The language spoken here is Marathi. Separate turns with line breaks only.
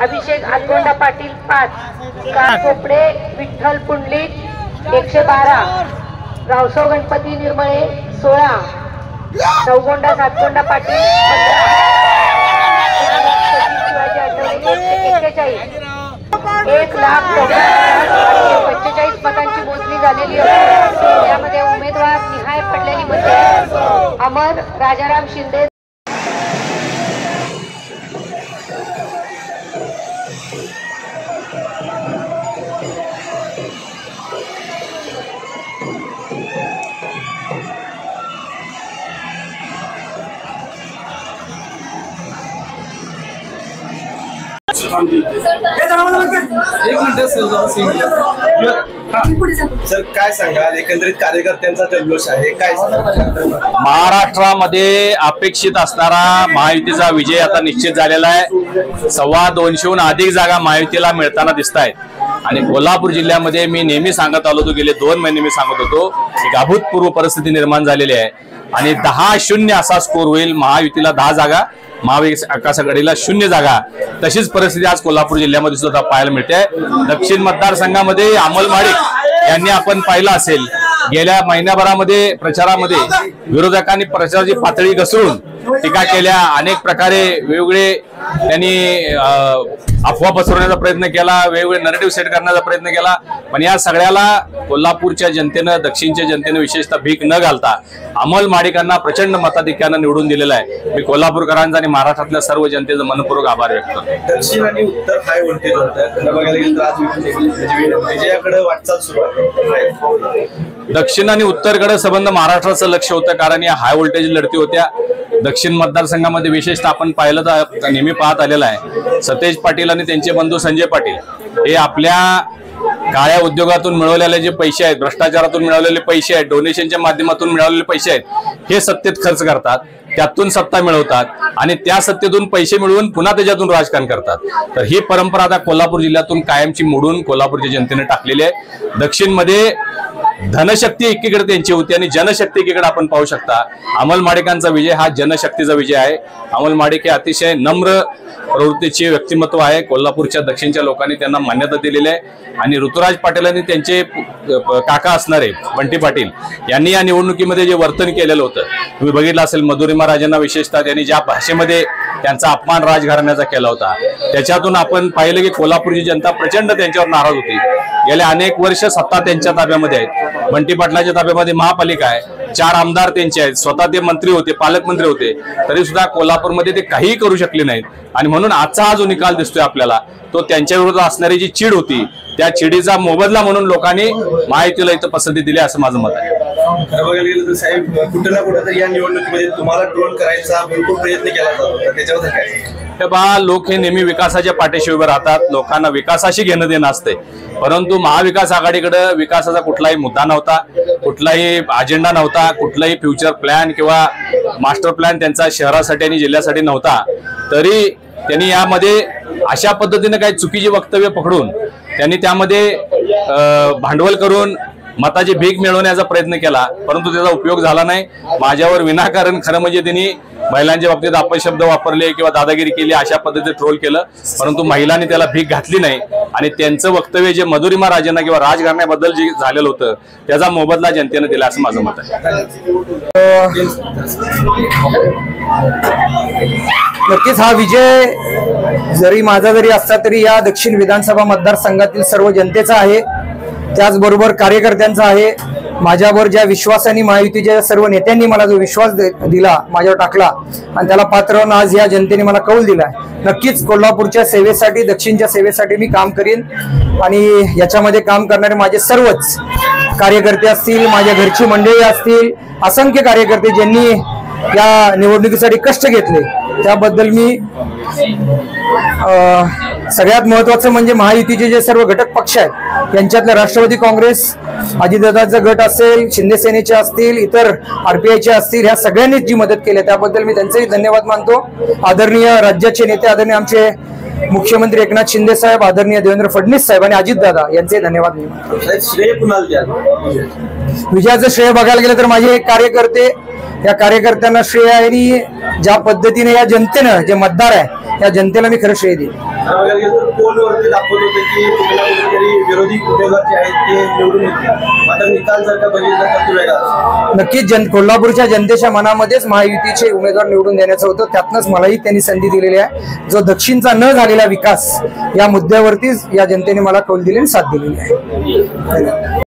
अभिषेक आतगोंडा पाटील 5, कोपडे विठ्ठल पुंडलिक 112, गावसो गणपती निर्मळे 16, नवगोंडा सातगोंडा पाटील 1,45,45 मतांची मोजणी झालेली आहे। यामध्ये उमेदवार निहाय पडलेली मते अमर राजाराम शिंदे,
सर काय सांगाल, एकंदरीत कार्यकर्त्यांचा जल्लोष आहे काय?
महाराष्ट्रामध्ये अपेक्षित असणारा महायुतीचा विजय आता निश्चित झालेला आहे। 225हून अधिक जागा महायुतीला मिळताना दिसत आहेत आणि कोल्हापूर जिल्ह्यामध्ये मी नेहमी सांगत आलो होतो, गेले 2 महिने मी सांगत होतो एक अभूतपूर्व परिस्थिती निर्माण झालेली आहे आणि 10-0 असा स्कोर होईल। महायुतीला 10 जागा, महाविकास आघाडीला 0 जागा, तशीच परिस्थिती आज कोल्हापूर जिल्ह्यामध्ये सुद्धा पाहायला मिळते। दक्षिण मतदारसंघामध्ये अमल माडिक यांनी आपण पाहिलं असेल गेल्या महिन्याभरामध्ये प्रचारामध्ये विरोधकांनी प्रचाराची पातळी घसरून टीका केल्या, अनेक प्रकारे वेगवेगळे त्यांनी अफवा पसरवण्याचा प्रयत्न केला, वेगवेगळे नरेटिव्ह सेट करण्याचा प्रयत्न केला. पण या सगळ्याला कोल्हापूरच्या जनतेनं, दक्षिणच्या जनतेनं विशेषतः भीक न घालता अमोल माडिकांना प्रचंड मताधिक्यानं निवडून दिलेला आहे. मी कोल्हापूरकरांचा आणि महाराष्ट्रातल्या सर्व जनतेचं मनपूर्वक आभार व्यक्त करतो.
दक्षिण आणि उत्तर हाय व्होल्टेज होतं, बघायला गेलं तर आज विजयाकडे वाटचाल सुरू आहे.
दक्षिण आणि उत्तरकडे संबंध महाराष्ट्राचं लक्ष होतं, कारण या हाय व्होल्टेज लढती होत्या. दक्षिण मतदारसंघामध्ये विशेषतः आपण पाहिलं तर नेहमी पाहत आलेला आहे, सतेज पाटील आणि त्यांचे बंधू संजय पाटील हे आपल्या काळ्या उद्योगातून मिळवलेले जे पैसे आहेत, भ्रष्टाचारातून मिळवलेले पैसे आहेत, डोनेशनच्या माध्यमातून मिळवलेले पैसे आहेत, हे सत्तेत खर्च करतात, त्यातून सत्ता मिळवतात आणि त्या सत्तेतून पैसे मिळवून पुन्हा त्याच्यातून राजकारण करतात. तर ही परंपरा आता कोल्हापूर जिल्ह्यातून कायमची मोडून कोल्हापूरच्या जनतेने टाकलेली आहे. दक्षिणमध्ये धनशक्ती एकीकडे त्यांची होती आणि जनशक्ती एकीकडे आपण पाहू शकता. अमोल माडिकांचा विजय हा जनशक्तीचा विजय आहे. अमोल माडिक हे अतिशय नम्र प्रवृत्तीचे व्यक्तिमत्व आहे. कोल्हापूरच्या दक्षिणच्या लोकांनी त्यांना मान्यता दिलेली आहे आणि ऋतुराज पाटील आणि त्यांचे काका असणारे बंटी पाटील यांनी या निवडणुकीमध्ये जे वर्तन केलेलं होतं तुम्ही बघितलं असेल. मधुरिमा राजेंना विशेषतः त्यांनी ज्या भाषेमध्ये त्यांचा अपमान राजघराण्याचा केला होता, त्याच्यातून आपण पाहिलं की कोल्हापूरची जनता प्रचंड त्यांच्यावर नाराज होती. गेले अनेक वर्ष सत्ता त्यांच्या ताब्यामध्ये आहेत. बंटी पाटलाच्या ताब्यामध्ये महापालिका आहे, 4 आमदार त्यांचे आहेत, स्वतः ते मंत्री होते, पालकमंत्री होते, तरी सुद्धा कोल्हापूरमध्ये ते काहीही करू शकले नाहीत. आणि म्हणून आजचा हा जो निकाल दिसतोय आपल्याला, तो त्यांच्या विरोधात असणारी जी चीड होती त्या चिडीचा मोबदला म्हणून लोकांनी महायुतीला इथं पसंती दिली असं माझं मत आहे.
खरं बघायला गेलं तर साहेब, कुठं ना कुठं तरी या निवडणुकीमध्ये तुम्हाला ट्रोल करायचा भरपूर प्रयत्न केला जातो, त्याच्यावर काय?
हे पहा, लोक हे नेहमी विकासाच्या पाठीशी उभे राहतात, लोकांना विकासाशी घेणं देणं असते. परंतु महाविकास आघाडीकडे विकासाचा कुठलाही मुद्दा नव्हता, कुठलाही अजेंडा नव्हता, कुठलाही फ्युचर प्लॅन किंवा मास्टर प्लॅन त्यांचा शहरासाठी आणि जिल्ह्यासाठी नव्हता. तरी त्यांनी यामध्ये अशा पद्धतीने काही चुकीची वक्तव्य पकडून त्यांनी त्यामध्ये भांडवल करून मताची भीक मिळवण्याचा प्रयत्न केला, परंतु त्याचा उपयोग झाला नाही. माझ्यावर विनाकारण खरं म्हणजे त्यांनी महिलांच्या बाबतीत अपशब्द वापरले किंवा दादागिरी केली, अशा पद्धतीने ट्रोल केलं, परंतु महिलांनी त्याला भीक घातली नाही. आणि त्यांचं वक्तव्य जे मधुरिमा राजेंना किंवा राजघराण्याबद्दल जे झालेलं होतं त्याचा मोबदला जनतेने दिला असं माझं मत आहे.
नक्कीच हा विजय जरी माझा जरी असला तरी या दक्षिण विधानसभा मतदारसंघातील सर्व जनतेचा आहे, त्याचबरोबर कार्यकर्त्यांचा आहे. माझ्यावर ज्या विश्वासाने महायुतीच्या सर्व नेत्यांनी मला जो विश्वास दिला, माझ्यावर टाकला आणि त्याला पात्र होऊन आज या जनतेने मला कौल दिला. नक्कीच कोल्हापूरच्या सेवेसाठी, दक्षिणच्या सेवेसाठी मी काम करीन आणि याच्यामध्ये काम करणारे माझे सर्वच कार्यकर्ते असतील, माझ्या घरची मंडळी असतील, असंख्य कार्यकर्ते ज्यांनी या निवडणुकीसाठी कष्ट घेतले त्याबद्दल मी सगळ्यात महत्वाचं म्हणजे महायुतीचे जे सर्व घटक पक्ष आहेत यांच्यातल्या राष्ट्रवादी काँग्रेस, अजितदादाचा गट असेल, शिंदे सेनेचे असतील, इतर आरपीआयचे असतील, ह्या सगळ्यांनीच जी मदत केली त्याबद्दल मी त्यांचेही धन्यवाद मानतो. आदरणीय राज्याचे नेते, आदरणीय आमचे मुख्यमंत्री एकनाथ शिंदे साहेब, आदरणीय देवेंद्र फडणवीस साहेब आणि अजितदादा यांचे धन्यवाद मी मानतो.
श्रेय कुणाला द्याल?
विजयाचं श्रेय बघायला गेलं तर माझे एक कार्यकर्ते, या कार्यकर्त्यांना श्रेय आहे आणि ज्या पद्धतीने या जनतेनं, जे मतदार आहे या जनतेला मी खरं श्रेय देईन.
पोलवरती दाखवत होते की कुठेतरी विरोधी उमेदवार जे आहेत ते निवडून येतील, मात्र निकाल जर का बघितला तर तो वेगळा.
नक्कीच कोल्हापूरच्या जनतेच्या मनामध्येच महायुतीचे उमेदवार निवडून देण्याचं होतं, त्यातनंच मलाही त्यांनी संधी दिलेली आहे. जो दक्षिणचा न झालेला विकास या मुद्द्यावरतीच या जनतेने मला कौल दिली आणि साथ दिलेली आहे.